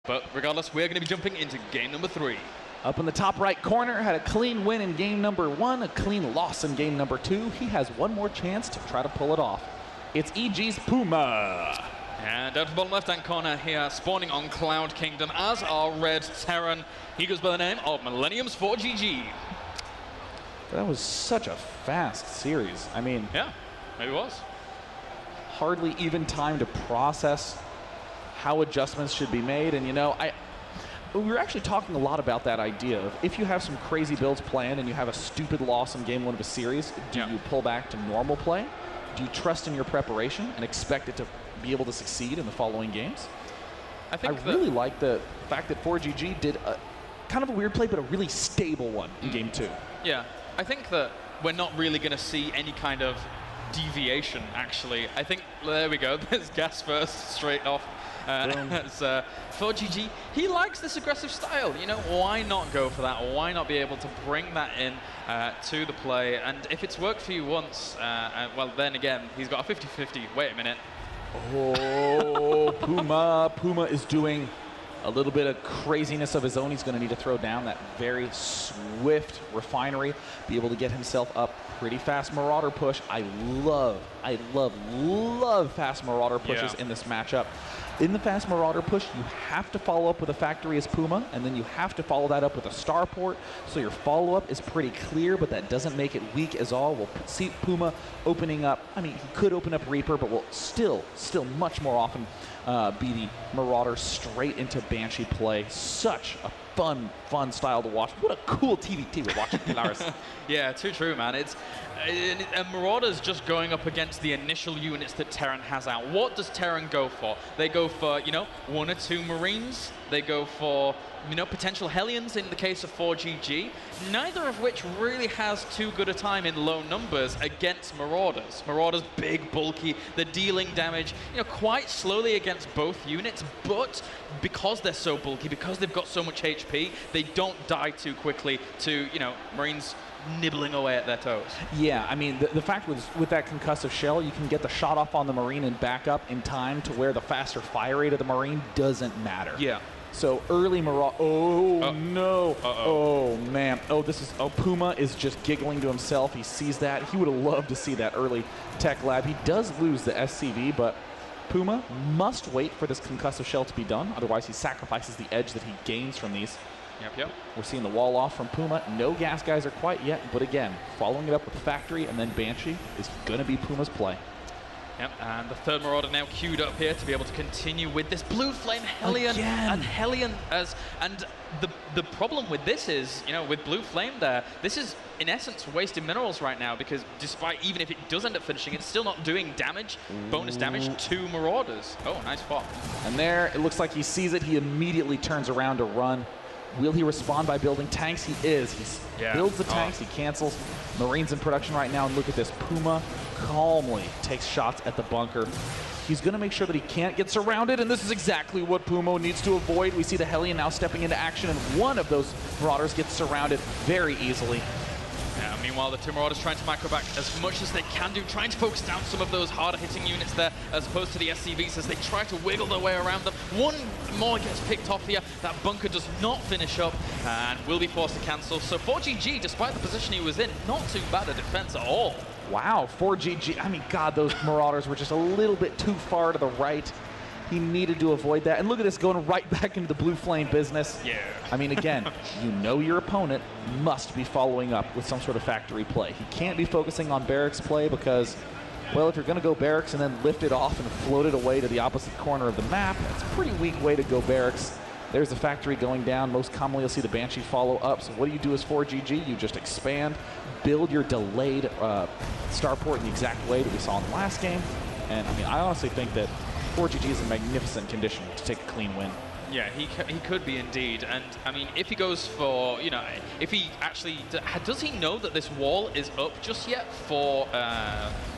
But regardless, we're going to be jumping into game number 3. Up in the top right corner, had a clean win in game number 1, a clean loss in game number 2. He has one more chance to try to pull it off. It's EG's PuMa. And down to the bottom left-hand corner here, spawning on Cloud Kingdom as our red Terran. He goes by the name of Millennium's ForGG. That was such a fast series. I mean, yeah, it was. Hardly even time to process how adjustments should be made. And you know, we were actually talking a lot about that idea of if you have some crazy builds planned and you have a stupid loss in game 1 of a series, do you pull back to normal play? Do you trust in your preparation and expect it to be able to succeed in the following games? I really like the fact that ForGG did a kind of a weird play, but a really stable one in game 2. Yeah, I think that we're not really going to see any kind of deviation, actually. I think, there we go, there's gas first, straight off. ForGG, he likes this aggressive style. You know, why not go for that? Why not be able to bring that in to the play? And if it's worked for you once, well, then again, he's got a 50-50. Wait a minute. Oh, PuMa is doing a little bit of craziness of his own. He's going to need to throw down that very swift refinery, be able to get himself up pretty fast marauder push. I love fast marauder pushes in this matchup. In the fast marauder push, you have to follow up with a factory as PuMa, and then you have to follow that up with a starport. So your follow-up is pretty clear, but that doesn't make it weak as all. We'll see PuMa opening up. I mean, he could open up Reaper, but will still much more often be the marauder straight into Banshee play. Such a fun style to watch. What a cool TVT we're watching, Lars. Yeah, too true, man. And Marauder's just going up against the initial units that Terran has out. What does Terran go for? They go for, you know, 1 or 2 Marines. They go for, you know, potential Hellions in the case of ForGG, neither of which really has too good a time in low numbers against Marauders. Marauders big, bulky, they're dealing damage, you know, quite slowly against both units, but because they're so bulky, because they've got so much HP, they don't die too quickly to, you know, Marines nibbling away at their toes. Yeah, I mean, the fact with that concussive shell, you can get the shot off on the Marine and back up in time to where the faster fire rate of the Marine doesn't matter. Yeah. So early Marauder, no. Oh man, PuMa is just giggling to himself. He sees that. He would have loved to see that early tech lab. He does lose the SCV, but PuMa must wait for this concussive shell to be done. Otherwise, he sacrifices the edge that he gains from these. Yep. We're seeing the wall off from PuMa. No gas geyser quite yet, but again, following it up with Factory and then Banshee is going to be PuMa's play. Yep, and the third Marauder now queued up here to be able to continue with this Blue Flame Hellion. And Hellion the problem with this is, you know, with Blue Flame there, this is in essence wasting minerals right now because despite, even if it does end up finishing, it's still not doing damage, bonus damage to Marauders. Oh, nice spot. And there, it looks like he sees it. He immediately turns around to run. Will he respond by building tanks? He is. He builds the tanks, he cancels. Marines in production right now, and look at this. PuMa calmly takes shots at the bunker. He's going to make sure that he can't get surrounded, and this is exactly what PuMa needs to avoid. We see the Hellion now stepping into action, and one of those Marauders gets surrounded very easily. Yeah, meanwhile, the 2 Marauders trying to micro back as much as they can do, trying to focus down some of those harder hitting units there as opposed to the SCVs as they try to wiggle their way around them. One more gets picked off here. That bunker does not finish up and will be forced to cancel. So ForGG, despite the position he was in, not too bad a defense at all. Wow, ForGG, I mean, God, those Marauders were just a little bit too far to the right. He needed to avoid that. And look at this, going right back into the Blue Flame business. Yeah. I mean, again, you know your opponent must be following up with some sort of factory play. He can't be focusing on barracks play because, well, if you're going to go barracks and then lift it off and float it away to the opposite corner of the map, that's a pretty weak way to go barracks. There's the factory going down. Most commonly, you'll see the Banshee follow up. So what do you do as ForGG? You just expand, build your delayed starport in the exact way that we saw in the last game. And, I mean, I honestly think that ForGG is in magnificent condition to take a clean win. Yeah, he could be indeed. And, I mean, if he goes for, you know, if he actually, does he know that this wall is up just yet for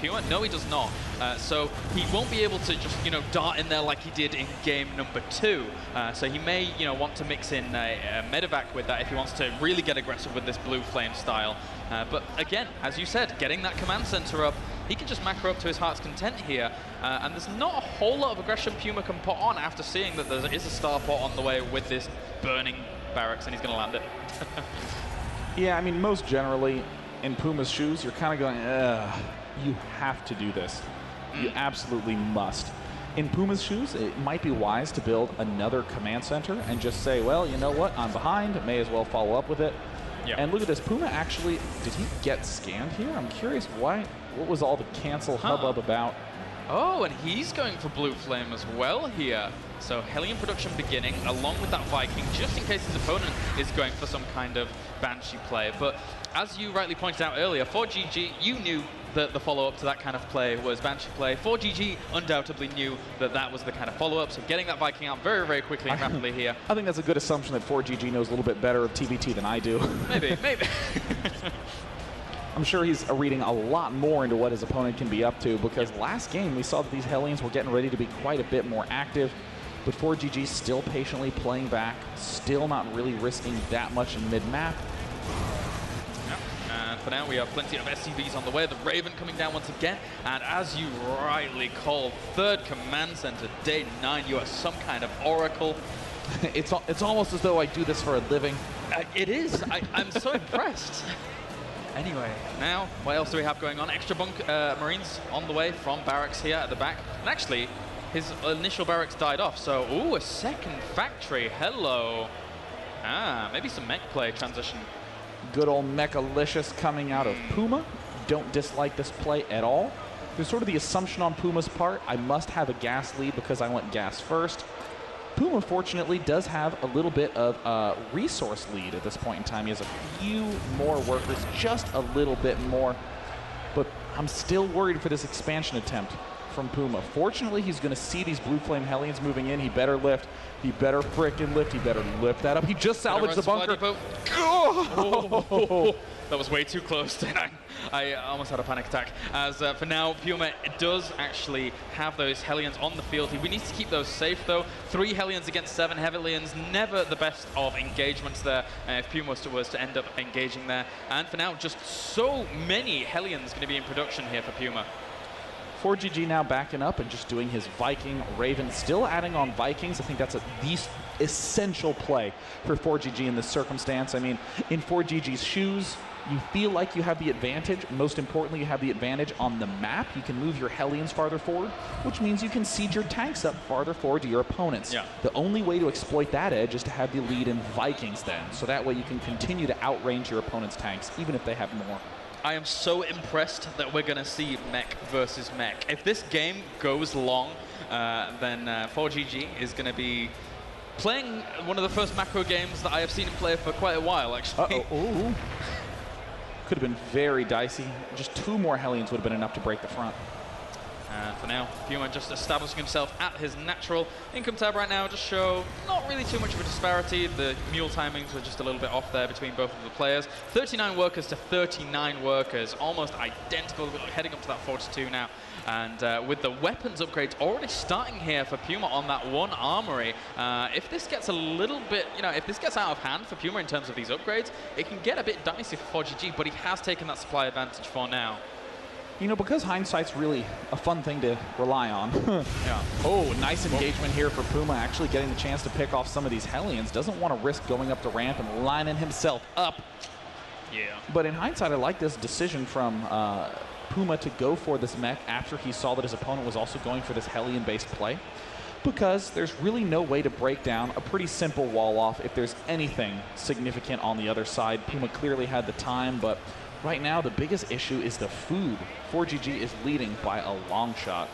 PuMa? No, he does not. So he won't be able to just, you know, dart in there like he did in game number 2. So he may, you know, want to mix in a medevac with that if he wants to really get aggressive with this Blue Flame style. But again, as you said, getting that command center up, he can just macro up to his heart's content here. And there's not a whole lot of aggression PuMa can put on after seeing that there is a starport on the way with this burning barracks, and he's going to land it. Yeah, I mean, most generally, in PuMa's shoes, you're kind of going, ugh, you have to do this. You absolutely must. In PuMa's shoes, it might be wise to build another command center and just say, well, you know what, I'm behind, may as well follow up with it. Yep. And look at this, PuMa actually, did he get scanned here? I'm curious why, what was all the cancel hubbub about? Oh, and he's going for Blue Flame as well here. So Hellion production beginning, along with that Viking, just in case his opponent is going for some kind of Banshee play. But as you rightly pointed out earlier, ForGG, you knew that the follow-up to that kind of play was Banshee play. ForGG undoubtedly knew that that was the kind of follow-up, so getting that Viking out very, very quickly and rapidly here. I think that's a good assumption that ForGG knows a little bit better of TBT than I do. Maybe, maybe. I'm sure he's reading a lot more into what his opponent can be up to, because last game we saw that these Hellions were getting ready to be quite a bit more active, but ForGG still patiently playing back, still not really risking that much in mid-map. For now, we have plenty of SCVs on the way. The Raven coming down once again. And as you rightly called, third command center, day 9, you are some kind of oracle. It's almost as though I do this for a living. It is. I'm so impressed. Anyway, now, what else do we have going on? Extra bunk Marines on the way from barracks here at the back. And actually, his initial barracks died off. So, ooh, a second factory. Hello. Maybe some mech play transition. Good old Mechalicious coming out of PuMa. Don't dislike this play at all. There's sort of the assumption on PuMa's part, I must have a gas lead because I went gas first. PuMa, fortunately, does have a little bit of a resource lead at this point in time. He has a few more workers, just a little bit more. But I'm still worried for this expansion attempt from PuMa. Fortunately, he's going to see these Blue Flame Hellions moving in. He better lift. He better frickin' lift. He better lift that up. He just salvaged the bunker. Oh, that was way too close. I almost had a panic attack. As for now, PuMa does actually have those Hellions on the field. We need to keep those safe, though. 3 Hellions against 7 Hellions, never the best of engagements there if PuMa was to end up engaging there. And for now, just so many Hellions going to be in production here for PuMa. ForGG now backing up and just doing his Viking Raven, still adding on Vikings. I think that's the essential play for ForGG in this circumstance. I mean, in ForGG's shoes, you feel like you have the advantage. Most importantly, you have the advantage on the map. You can move your Hellions farther forward, which means you can siege your tanks up farther forward to your opponents. Yeah. The only way to exploit that edge is to have the lead in Vikings then, so that way you can continue to outrange your opponent's tanks, even if they have more. I am so impressed that we're going to see mech versus mech. If this game goes long, then ForGG is going to be playing one of the first macro games that I have seen him play for quite a while, actually. Ooh. Could have been very dicey. Just 2 more Hellions would have been enough to break the front. And for now, PuMa just establishing himself at his natural income tab right now. Just show not really too much of a disparity. The mule timings were just a little bit off there between both of the players. 39 workers to 39 workers, almost identical, heading up to that 42 now. And with the weapons upgrades already starting here for PuMa on that 1 armory, if this gets a little bit, if this gets out of hand for PuMa in terms of these upgrades, it can get a bit dicey for ForGG, but he has taken that supply advantage for now. Because hindsight's really a fun thing to rely on. Yeah. Oh, nice engagement here for PuMa, actually getting the chance to pick off some of these Hellions. Doesn't want to risk going up the ramp and lining himself up. Yeah. But in hindsight, I like this decision from PuMa to go for this mech after he saw that his opponent was also going for this Hellion-based play, because there's really no way to break down a pretty simple wall off if there's anything significant on the other side. PuMa clearly had the time, but right now, the biggest issue is the food. ForGG is leading by a long shot.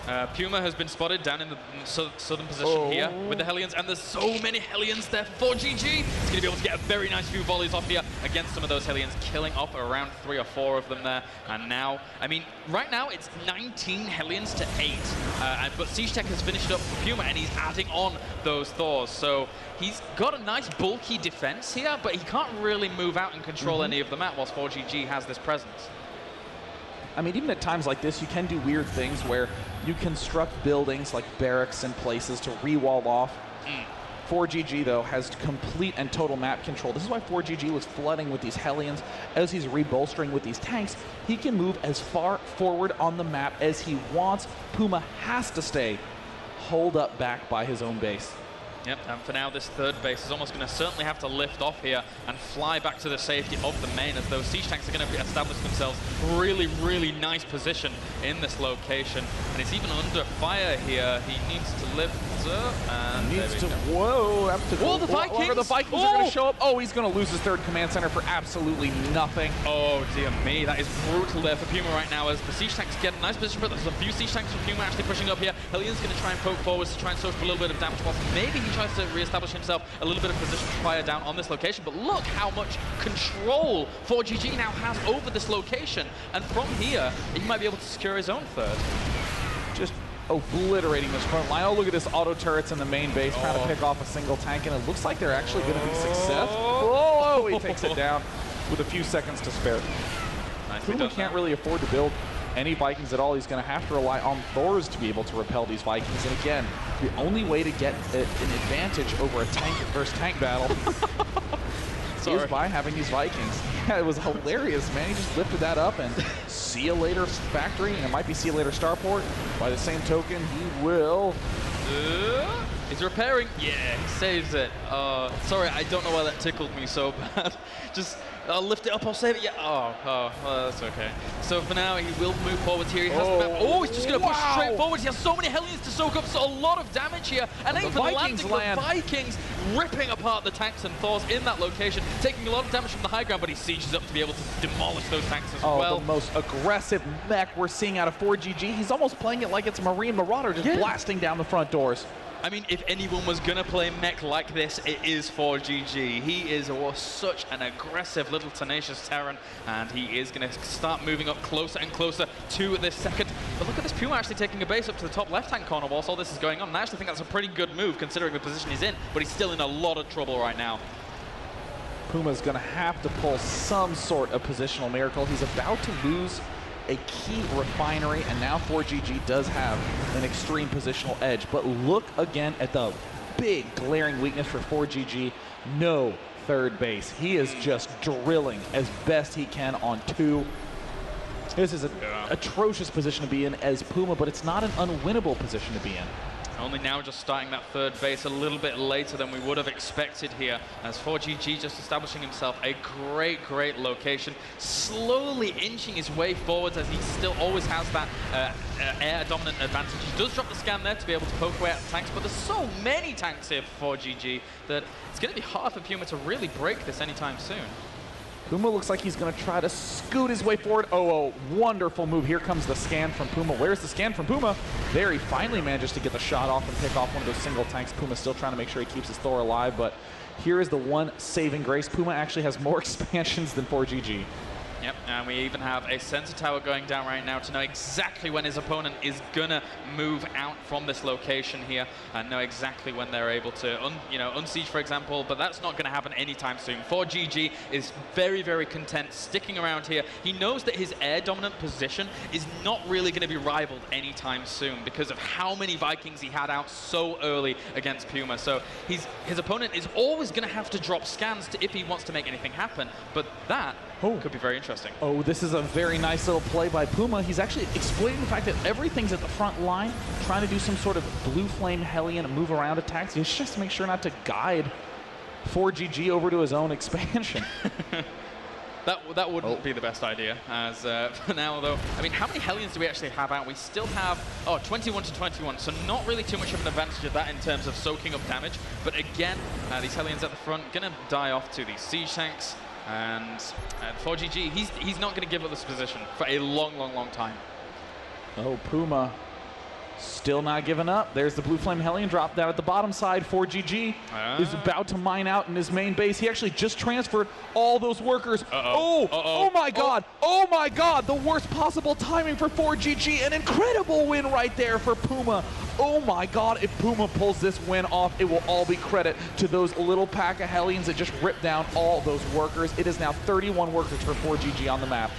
PuMa has been spotted down in the southern position here with the Hellions, and there's so many Hellions there for ForGG. He's going to be able to get a very nice few volleys off here against some of those Hellions, killing off around 3 or 4 of them there. And now, I mean, right now it's 19 Hellions to 8, but Siege Tech has finished up for PuMa, and he's adding on those Thors. So he's got a nice bulky defense here, but he can't really move out and control any of the map whilst ForGG has this presence. I mean, even at times like this, you can do weird things where you construct buildings like barracks and places to re-wall off. ForGG, though, has complete and total map control. This is why ForGG was flooding with these Hellions. As he's rebolstering with these tanks, he can move as far forward on the map as he wants. PuMa has to stay holed up back by his own base. Yep, and for now, this third base is almost going to certainly have to lift off here and fly back to the safety of the main, as those siege tanks are going to establish themselves really, really nice position in this location. And it's even under fire here. He needs to lift up, and needs to, whoa, the Vikings! The Vikings are going to show up. Oh, he's going to lose his third command center for absolutely nothing. Oh, dear me, that is brutal there for PuMa right now, as the siege tanks get a nice position, but there's a few siege tanks from PuMa actually pushing up here. Hellion's going to try and poke forwards to try and soak for a little bit of damage, whilst maybe he tries to re-establish himself a little bit of position to fire down on this location. But look how much control ForGG now has over this location, and from here he might be able to secure his own third. Just obliterating this front line. Oh, look at this auto turrets in the main base trying to pick off a single tank, and it looks like they're actually going to be successful. Oh, he takes it down with a few seconds to spare. PuMa can't really afford to build any Vikings at all. Is going to have to rely on Thors to be able to repel these Vikings. And again, the only way to get an advantage over a tank versus tank battle is by having these Vikings. Yeah, it was hilarious, man. He just lifted that up, and see you later factory, and it might be see you later starport. By the same token, he will. He's repairing. Yeah, he saves it. Sorry, I don't know why that tickled me so bad. Just, I'll lift it up, I'll save it. Yeah. Well, that's okay. So for now, he will move forward here. He has the map. Oh, he's just going to push straight forward. He has so many Hellions to soak up, so a lot of damage here. And even the Vikings ripping apart the tanks and Thors in that location, taking a lot of damage from the high ground, but he sieges up to be able to demolish those tanks as well. The most aggressive mech we're seeing out of ForGG. He's almost playing it like it's Marine Marauder, just blasting down the front doors. I mean, if anyone was going to play mech like this, it is ForGG. He is such an aggressive little tenacious Terran, and he is going to start moving up closer and closer to this second. But look at this PuMa actually taking a base up to the top left-hand corner whilst all this is going on. And I actually think that's a pretty good move considering the position he's in, but he's still in a lot of trouble right now. PuMa's going to have to pull some sort of positional miracle. He's about to lose a key refinery, and now ForGG does have an extreme positional edge. But look again at the big glaring weakness for ForGG. No third base. He is just drilling as best he can on two. This is an atrocious position to be in as PuMa, but it's not an unwinnable position to be in. Only now just starting that third base a little bit later than we would have expected here, as ForGG just establishing himself a great, great location, slowly inching his way forwards as he still always has that air dominant advantage. He does drop the scan there to be able to poke away at the tanks, but there's so many tanks here for ForGG that it's going to be hard for PuMa to really break this anytime soon. PuMa looks like he's going to try to scoot his way forward. Oh, wonderful move. Here comes the scan from PuMa. Where's the scan from PuMa? There, he finally manages to get the shot off and pick off one of those single tanks. PuMa's still trying to make sure he keeps his Thor alive, but here is the one saving grace. PuMa actually has more expansions than ForGG. Yep, and we even have a sensor tower going down right now to know exactly when his opponent is gonna move out from this location here, and know exactly when they're able to, unsiege, for example. But that's not gonna happen anytime soon. ForGG is very, very content sticking around here. He knows that his air dominant position is not really gonna be rivaled anytime soon because of how many Vikings he had out so early against PuMa. So his opponent is always gonna have to drop scans if he wants to make anything happen. But that could be very interesting. Oh, this is a very nice little play by PuMa. He's actually exploiting the fact that everything's at the front line, trying to do some sort of blue flame Hellion and move around attacks. He's just to make sure not to guide ForGG over to his own expansion. That wouldn't be the best idea, as for now, though. I mean, how many Hellions do we actually have out? We still have, 21 to 21, so not really too much of an advantage of that in terms of soaking up damage. But again, these Hellions at the front gonna die off to these siege tanks. And ForGG, he's not going to give up this position for a long, long, long time. Oh, PuMa still not giving up. There's the Blue Flame Hellion drop down at the bottom side. ForGG is about to mine out in his main base. He actually just transferred all those workers. Oh my God. Oh my God. The worst possible timing for ForGG. An incredible win right there for PuMa. Oh my God, if PuMa pulls this win off, it will all be credit to those little pack of Hellions that just ripped down all those workers. It is now 31 workers for ForGG on the map.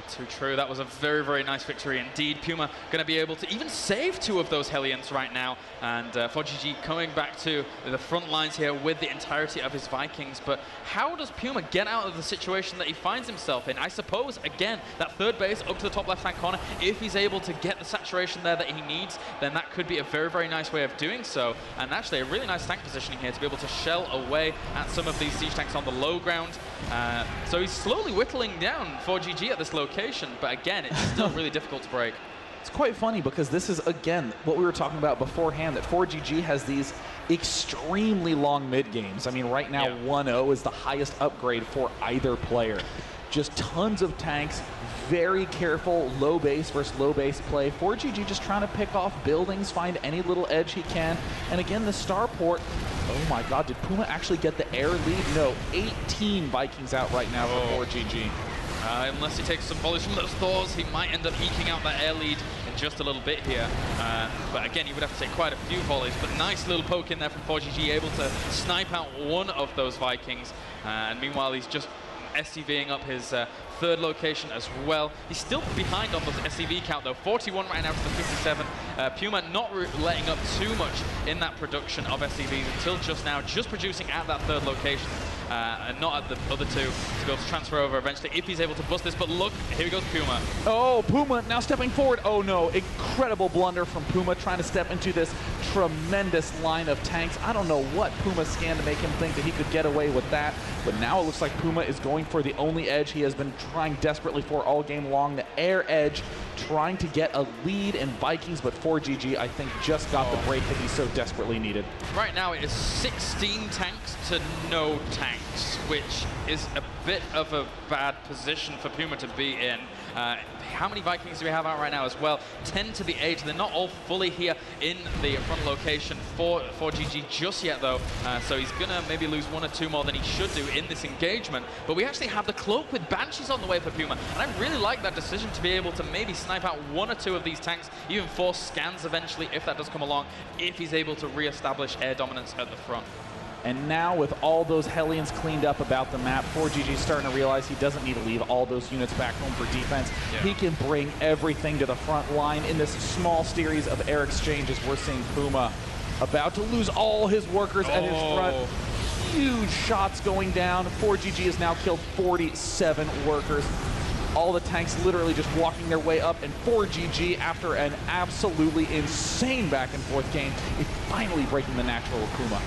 Too true. That was a very, very nice victory indeed. PuMa going to be able to even save 2 of those Hellions right now. And ForGG coming back to the front lines here with the entirety of his Vikings. But how does PuMa get out of the situation that he finds himself in? I suppose, again, that third base up to the top left-hand corner, if he's able to get the saturation there that he needs, then that could be a very, very nice way of doing so. And actually a really nice tank positioning here to be able to shell away at some of these siege tanks on the low ground. So he's slowly whittling down ForGG at this location, but again, it's still really difficult to break. It's quite funny because this is, again, what we were talking about beforehand, that ForGG has these extremely long mid games. I mean, right now, 1-0 is the highest upgrade for either player. Just tons of tanks, very careful low base versus low base play. ForGG just trying to pick off buildings, find any little edge he can. And again, the starport, oh my god, did PuMa actually get the air lead? No, 18 Vikings out right now for ForGG. Unless he takes some volleys from those Thors, he might end up eking out that air lead in just a little bit here. But again, he would have to take quite a few volleys. But nice little poke in there from ForGG, able to snipe out one of those Vikings. And meanwhile, he's just SCVing up his third location as well. He's still behind on the SCV count though, 41 right now to the 57. PuMa not letting up too much in that production of SCVs until just now, just producing at that third location. And not at the other 2 to be able to transfer over eventually if he's able to bust this. But look, here he goes PuMa. Oh, PuMa now stepping forward. Oh no, incredible blunder from PuMa trying to step into this tremendous line of tanks. I don't know what PuMa scanned to make him think that he could get away with that. But now it looks like PuMa is going for the only edge he has been trying desperately for all game long, the air edge, trying to get a lead in Vikings, but ForGG, I think, just got the break that he so desperately needed. Right now it is 16 tanks to no tanks, which is a bit of a bad position for PuMa to be in. How many Vikings do we have out right now as well? 10 to the 8. They're not all fully here in the front location for ForGG just yet, though. So he's going to maybe lose 1 or 2 more than he should do in this engagement. But we actually have the cloak with Banshees on the way for PuMa. And I really like that decision to be able to maybe snipe out 1 or 2 of these tanks, even force scans eventually, if that does come along, if he's able to re-establish air dominance at the front. And now with all those Hellions cleaned up about the map, ForGG starting to realize he doesn't need to leave all those units back home for defense. He can bring everything to the front line in this small series of air exchanges. We're seeing PuMa about to lose all his workers at his front. Huge shots going down. ForGG has now killed 47 workers. All the tanks literally just walking their way up, and ForGG, after an absolutely insane back and forth game, is finally breaking the natural of PuMa.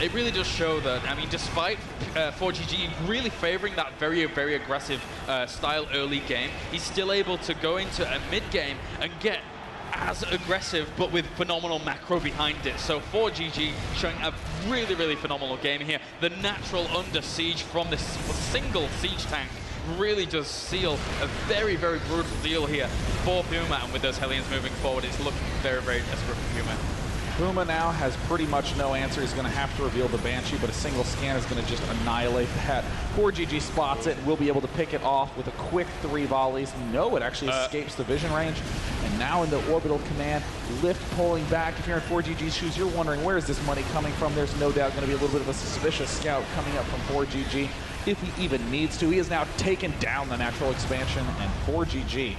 It really does show that, I mean, despite ForGG really favoring that very, very aggressive style early game, he's still able to go into a mid-game and get as aggressive, but with phenomenal macro behind it. So ForGG showing a really, really phenomenal game here. The natural under siege from this single siege tank really does seal a very, very brutal deal here for PuMa, and with those Hellions moving forward, it's looking very, very desperate for PuMa. PuMa now has pretty much no answer. He's going to have to reveal the Banshee, but a single scan is going to just annihilate that. ForGG spots it and will be able to pick it off with a quick 3 volleys. No, it actually escapes the vision range. And now in the orbital command, lift pulling back. If you're in ForGG's shoes, you're wondering, where is this money coming from? There's no doubt going to be a little bit of a suspicious scout coming up from ForGG, if he even needs to. He has now taken down the natural expansion, and ForGG,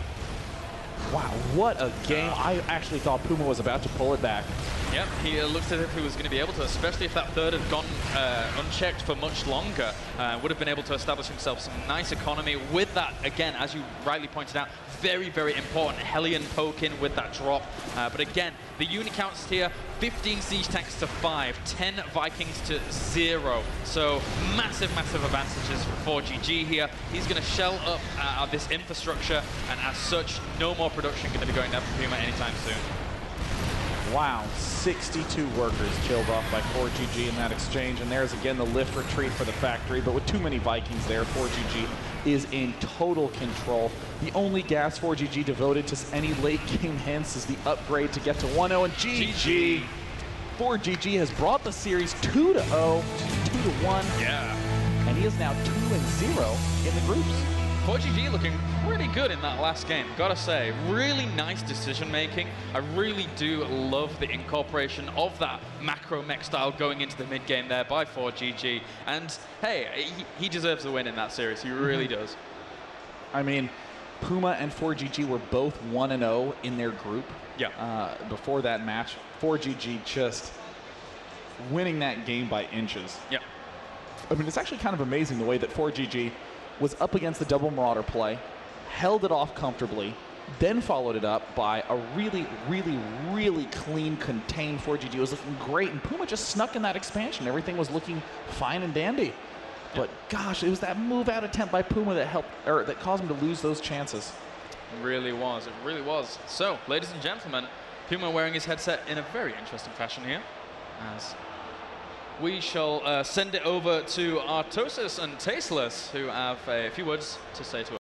wow, what a game. I actually thought PuMa was about to pull it back. Yep, he looked as if he was going to be able to, especially if that third had gone unchecked for much longer. Would have been able to establish himself some nice economy with that, again, as you rightly pointed out, very, very important Hellion poke in with that drop. But again, the unit counts here, 15 siege tanks to 5, 10 Vikings to 0. So massive, massive advantages for ForGG here. He's going to shell up this infrastructure, and as such, no more production going to be going down for PuMa anytime soon. Wow, 62 workers killed off by ForGG in that exchange, and there's again the lift retreat for the factory, but with too many Vikings there, ForGG is in total control. The only gas ForGG devoted to any late game hints is the upgrade to get to 1-0, and GG. ForGG has brought the series 2-0 to 2-1. Yeah. And he is now 2-0 in the groups. ForGG looking pretty good in that last game, gotta say. Really nice decision making. I really do love the incorporation of that macro mech style going into the mid game there by ForGG. And hey, he deserves the win in that series. He really does. I mean, PuMa and ForGG were both 1-0 in their group. Yeah. Before that match, ForGG just winning that game by inches. Yeah. I mean, it's actually kind of amazing the way that ForGG was up against the double marauder play, held it off comfortably, then followed it up by a really, really, really clean, contained ForGG. It was looking great, and PuMa just snuck in that expansion. Everything was looking fine and dandy. But gosh, it was that move-out attempt by PuMa that helped, or that caused him to lose those chances. It really was. It really was. So, ladies and gentlemen, PuMa wearing his headset in a very interesting fashion here, as we shall send it over to Artosis and Tasteless, who have a few words to say to us.